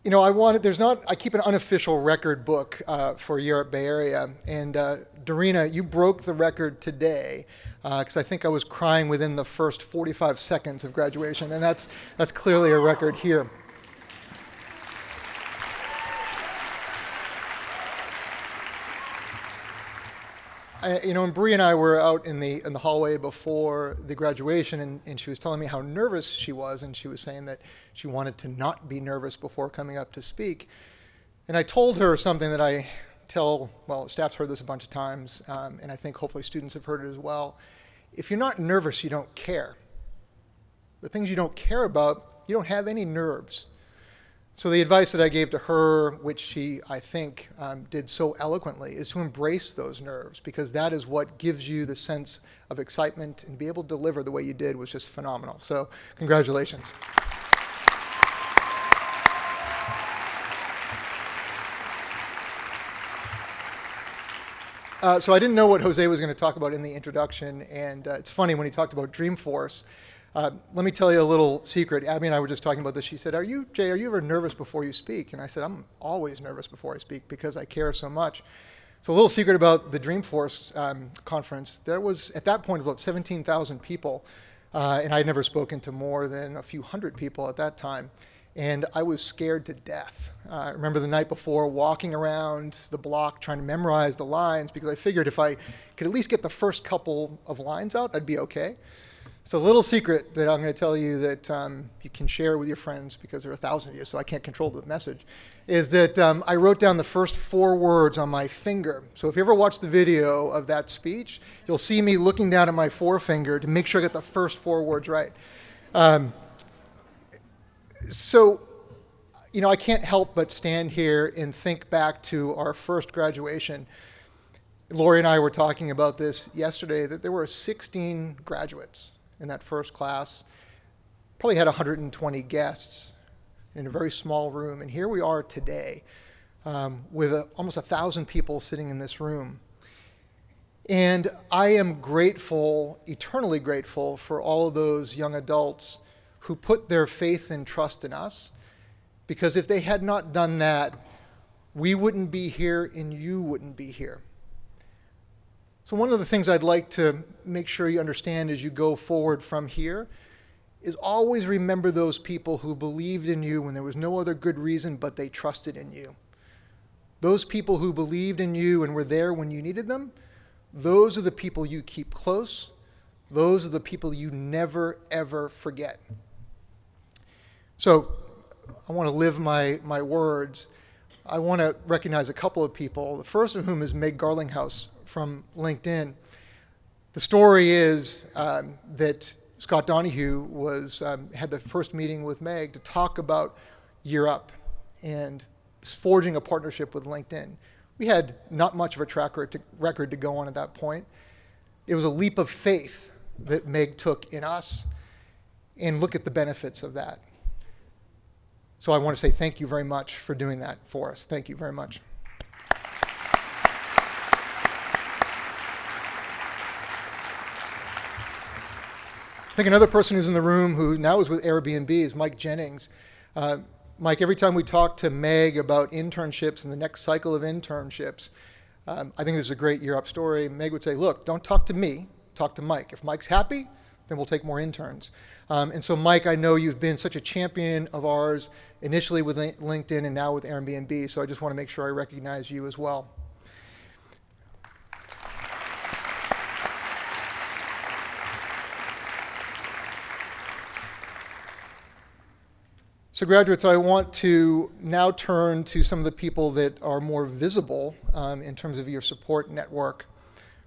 I keep an unofficial record book for Europe Bay Area, and Dorina, you broke the record today, because I think I was crying within the first 45 seconds of graduation, and that's clearly a record here. And Bree and I were out in the hallway before the graduation, and she was telling me how nervous she was, and she was saying that she wanted to not be nervous before coming up to speak. And I told her something that I tell, staff's heard this a bunch of times, and I think hopefully students have heard it as well. If you're not nervous, you don't care. The things you don't care about, you don't have any nerves. So the advice that I gave to her, which she, I think, did so eloquently, is to embrace those nerves, because that is what gives you the sense of excitement, and be able to deliver the way you did was just phenomenal. So congratulations. So I didn't know what Jose was going to talk about in the introduction, and it's funny when he talked about Dreamforce. Let me tell you a little secret. Abby and I were just talking about this. She said, Jay, are you ever nervous before you speak? And I said, I'm always nervous before I speak because I care so much. So a little secret about the Dreamforce conference. There was, at that point, about 17,000 people, and I had never spoken to more than a few hundred people at that time. And I was scared to death. I remember the night before walking around the block trying to memorize the lines, because I figured if I could at least get the first couple of lines out, I'd be okay. So a little secret that I'm going to tell you that you can share with your friends, because there are 1,000 of you, so I can't control the message, is that I wrote down the first 4 words on my finger. So if you ever watch the video of that speech, you'll see me looking down at my forefinger to make sure I get the first 4 words right. So, I can't help but stand here and think back to our first graduation. Lori and I were talking about this yesterday, that there were 16 graduates in that first class, probably had 120 guests in a very small room. And here we are today with almost 1,000 people sitting in this room. And I am grateful, eternally grateful, for all of those young adults who put their faith and trust in us, because if they had not done that, we wouldn't be here and you wouldn't be here. So one of the things I'd like to make sure you understand as you go forward from here is always remember those people who believed in you when there was no other good reason but they trusted in you. Those people who believed in you and were there when you needed them, those are the people you keep close. Those are the people you never, ever forget. So I want to live my words. I want to recognize a couple of people, the first of whom is Meg Garlinghouse from LinkedIn. The story is that Scott Donahue had the first meeting with Meg to talk about Year Up and forging a partnership with LinkedIn. We had not much of a track record to go on at that point. It was a leap of faith that Meg took in us, and look at the benefits of that. So I want to say thank you very much for doing that for us. Thank you very much. I think another person who's in the room who now is with Airbnb is Mike Jennings. Mike, every time we talk to Meg about internships and the next cycle of internships, I think this is a great Year Up story. Meg would say, look, don't talk to me, talk to Mike. If Mike's happy, then we'll take more interns. And so Mike, I know you've been such a champion of ours, initially with LinkedIn and now with Airbnb, so I just want to make sure I recognize you as well. So graduates, I want to now turn to some of the people that are more visible in terms of your support network.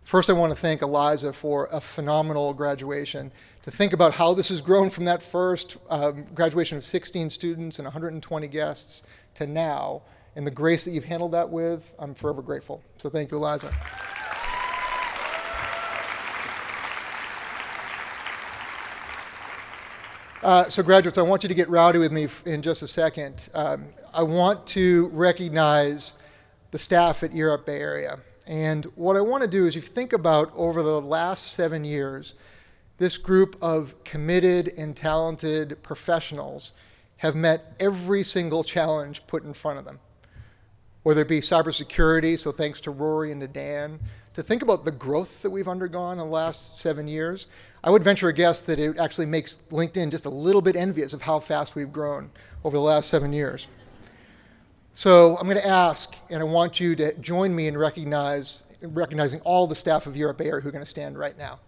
First, I want to thank Eliza for a phenomenal graduation. To think about how this has grown from that first graduation of 16 students and 120 guests to now, and the grace that you've handled that with, I'm forever grateful. So thank you, Eliza. So graduates, I want you to get rowdy with me in just a second. I want to recognize the staff at Year Up Bay Area. And what I want to do is, you think about over the last 7 years, this group of committed and talented professionals have met every single challenge put in front of them. Whether it be cybersecurity, so thanks to Rory and to Dan, to think about the growth that we've undergone in the last 7 years, I would venture a guess that it actually makes LinkedIn just a little bit envious of how fast we've grown over the last 7 years. So I'm going to ask, and I want you to join me in recognizing all the staff of Europe Air who are going to stand right now.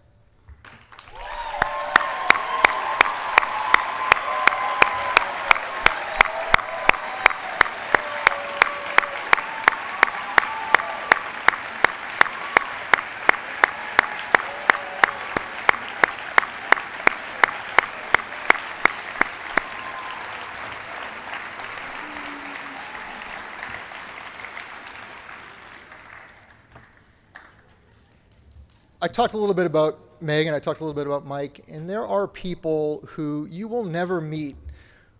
I talked a little bit about Meg and I talked a little bit about Mike, and there are people who you will never meet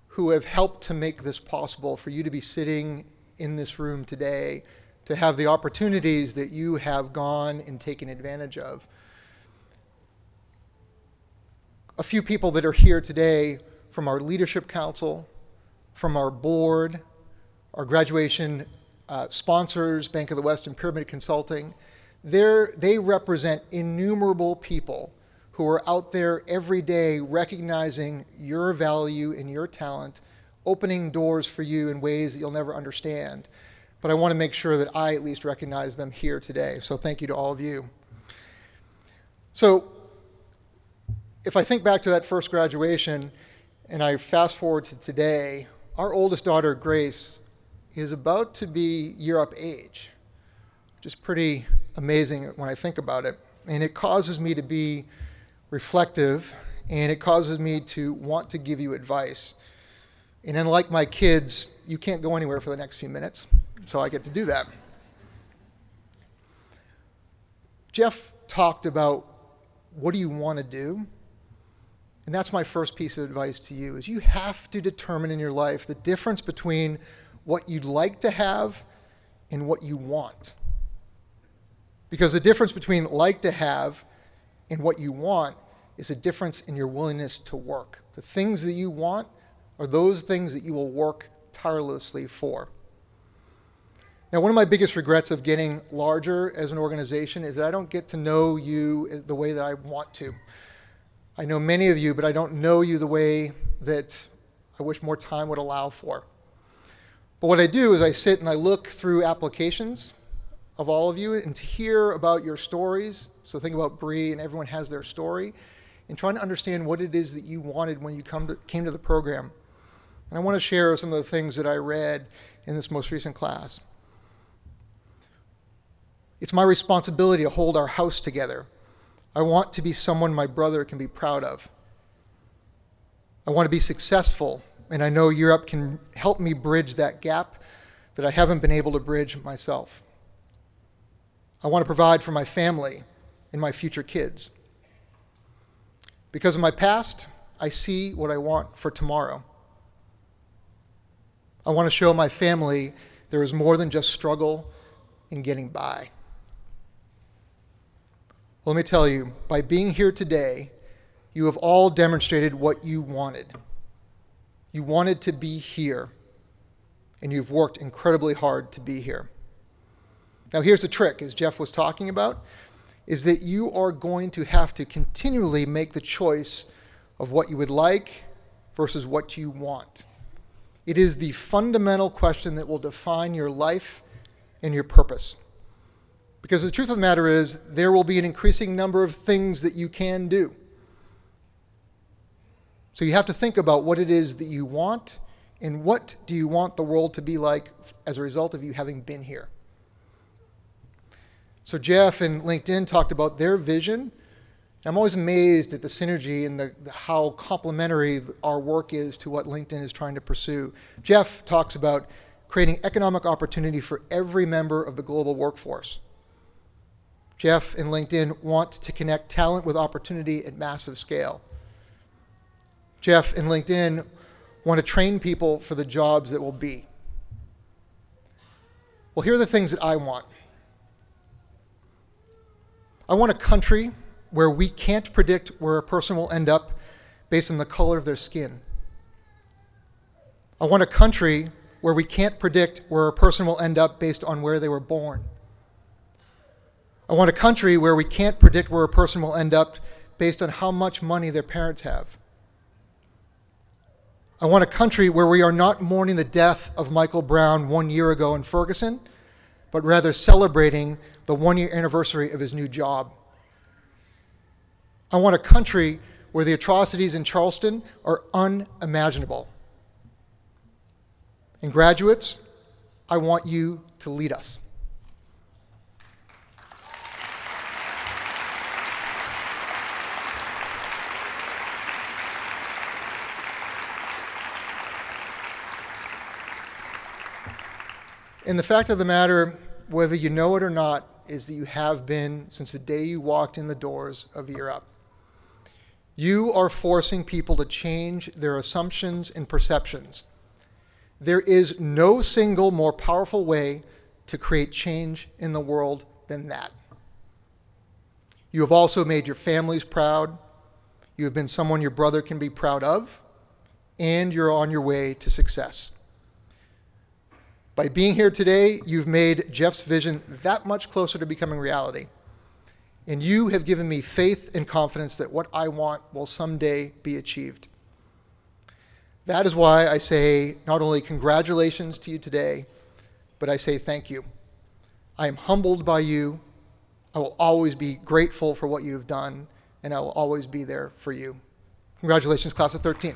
who have helped to make this possible for you to be sitting in this room today, to have the opportunities that you have gone and taken advantage of. A few people that are here today from our leadership council, from our board, our graduation sponsors, Bank of the West and Pyramid Consulting. They represent innumerable people who are out there every day recognizing your value and your talent, opening doors for you in ways that you'll never understand. But I want to make sure that I at least recognize them here today. So thank you to all of you. So if I think back to that first graduation and I fast forward to today, our oldest daughter, Grace, is about to be Europe age, which is pretty amazing when I think about it. And it causes me to be reflective, and it causes me to want to give you advice. And unlike my kids, you can't go anywhere for the next few minutes, so I get to do that. Jeff talked about what do you want to do? And that's my first piece of advice to you, is you have to determine in your life the difference between what you'd like to have and what you want. Because the difference between like to have and what you want is a difference in your willingness to work. The things that you want are those things that you will work tirelessly for. Now, one of my biggest regrets of getting larger as an organization is that I don't get to know you the way that I want to. I know many of you, but I don't know you the way that I wish more time would allow for. But what I do is I sit and I look through applications of all of you and to hear about your stories. So think about Bree, and everyone has their story, and trying to understand what it is that you wanted when you came to the program. And I want to share some of the things that I read in this most recent class. It's my responsibility to hold our house together. I want to be someone my brother can be proud of. I want to be successful, and I know Europe can help me bridge that gap that I haven't been able to bridge myself. I want to provide for my family and my future kids. Because of my past, I see what I want for tomorrow. I want to show my family there is more than just struggle in getting by. Well, let me tell you, by being here today, you have all demonstrated what you wanted. You wanted to be here, and you've worked incredibly hard to be here. Now, here's the trick, as Jeff was talking about, is that you are going to have to continually make the choice of what you would like versus what you want. It is the fundamental question that will define your life and your purpose. Because the truth of the matter is, there will be an increasing number of things that you can do. So you have to think about what it is that you want, and what do you want the world to be like as a result of you having been here. So Jeff and LinkedIn talked about their vision. I'm always amazed at the synergy and how complementary our work is to what LinkedIn is trying to pursue. Jeff talks about creating economic opportunity for every member of the global workforce. Jeff and LinkedIn want to connect talent with opportunity at massive scale. Jeff and LinkedIn want to train people for the jobs that will be. Well, here are the things that I want. I want a country where we can't predict where a person will end up based on the color of their skin. I want a country where we can't predict where a person will end up based on where they were born. I want a country where we can't predict where a person will end up based on how much money their parents have. I want a country where we are not mourning the death of Michael Brown 1 year ago in Ferguson, but rather celebrating the 1-year anniversary of his new job. I want a country where the atrocities in Charleston are unimaginable. And graduates, I want you to lead us. And the fact of the matter, whether you know it or not, is that you have been since the day you walked in the doors of Year Up. You are forcing people to change their assumptions and perceptions. There is no single more powerful way to create change in the world than that. You have also made your families proud. You have been someone your brother can be proud of, and you're on your way to success. By being here today, you've made Jeff's vision that much closer to becoming reality. And you have given me faith and confidence that what I want will someday be achieved. That is why I say not only congratulations to you today, but I say thank you. I am humbled by you. I will always be grateful for what you have done, and I will always be there for you. Congratulations, class of 13.